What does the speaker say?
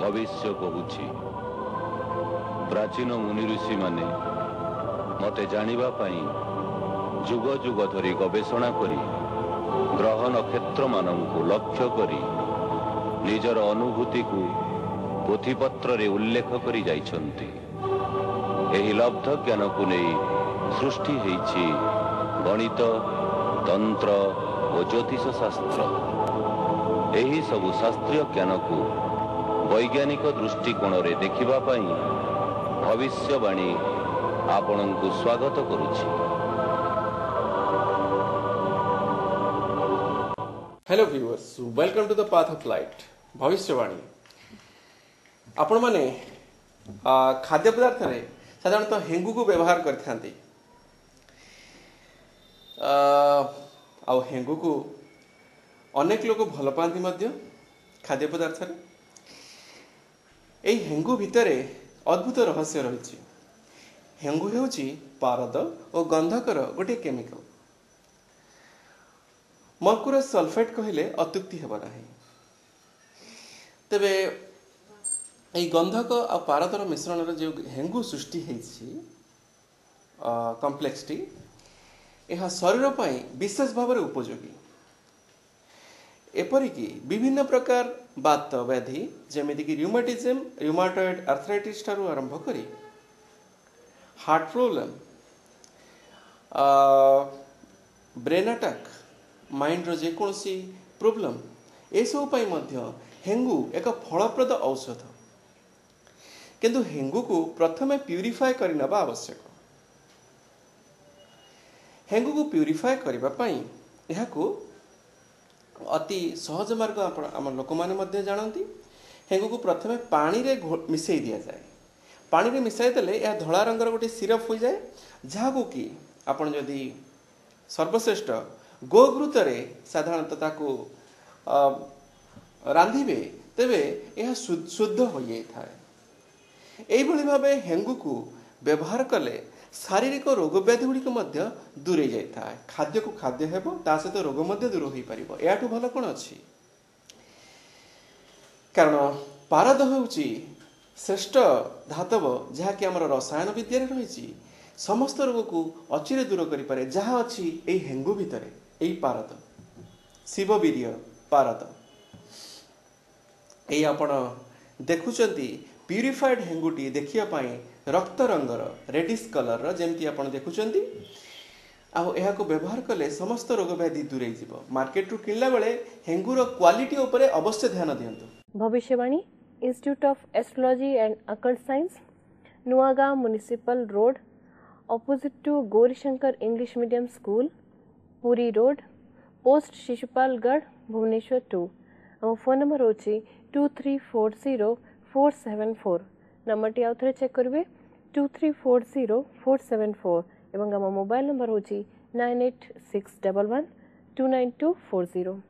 भविष्य कहूछि। प्राचीन मुनि ऋषि माने मते जानिबा पई जुग जुग धरी गवेषणा करी ग्रह नक्षत्र मानंकु लक्ष्य करी निजर अनुभूति को पोथीपत्र रे उल्लेख करी जाइछन्ति। एही लब्ध ज्ञान को नहीं सृष्टि हेछि गणित, तंत्र और ज्योतिष शास्त्र। एही सबु शास्त्रीय ज्ञान को वैज्ञानिक दृष्टिकोण रे देखिबा पई भविष्यवाणी आपणंकु स्वागत करुछि। Hello viewers, welcome to the path of light भविष्यवाणी। आपण माने खाद्य पदार्थ रे साधारणतः हेंगु को व्यवहार करथांती। आ हेंगु को अनेक लोग भल पाती मध्य खाद्य पदार्थ रे। एई हेंगु भितरे अद्भुत रहस्य रही। हेंगु हेउची पारद और गंधकर गोटे केमिकल। मर्कुरस सल्फेट कहले अत्युक्ति हेबा नाही। तेबे एई गंधक आ पारदर मिश्रण रे जो हेंगु सृष्टि हेछि कॉम्प्लेक्स टी यह शरीर पई विशेष भाव में उपयोगी। एपरिकी विभिन्न प्रकार बात व्याधि जेमिति कि र्यूमेटिज्म, र्यूमाटॉइड आर्थराइटिस ठारू आरंभ करी heart problem, brain attack, mind रो जेकोसी प्रोब्लेम ए सब पई मध्य हेंगु एक फलप्रद औषध। किंतु हेंगु को प्रथमे प्यूरिफाई करना आवश्यक। हेंगु को प्यूरिफाई करबा पई यहाकू अति सहज मार्ग आम लोक माने मध्य जानती। हेंगु को प्रथमे पानी रे मिसई दिया जाए। पानी रे मिसाई देले यह धला रंगर गोटे सिरप हो जाए, जहाकू कि आपण जदि सर्वश्रेष्ठ गोघृत रे साधारणतः ताकू रांधिबे तेबे यह शुद्ध हो जाए थाए। एई भली भाबे हेंगु को व्यवहार कले शारीरिक रोग व्याधि गुड़िक दूरे जाए। खाद्य को खाद्य हेबो ता सहित रोग दूर हो पारिबो। याठू भल कोन अछि? कारण पारद होउची श्रेष्ठ धातव जहाँकि आमर रसायन विद्या रही समस्त रोग को अचिरे दूर करि पारे। जहाँ अछि एई हेंगु भितरे एई पारद शिववीर्य पारद। एई आपण देखुचंती प्यूरिफाइड हेंगुटी देखिया पाई रक्त रंगर रेडिश कलर जेमती आपण देखुचंती। आउ एहा को व्यवहार कले समस्त रोग व्याधि दूरे जीवो। मार्केट रु किनला बेले हेंगुर क्वालिटी उपरे अवश्य ध्यान दियंतु। भविष्यवाणी institute of astrology and occult science, Nuagaon municipal road, opposite to Gaurishankar English medium school, Puri road, post Shishupalgarh, Bhubaneswar 2। और फोन नंबर होची 2340-474। नंबर टी आउथरे चेक करिवे 2340-474 एवं आम मोबाइल नंबर होची 9861129240।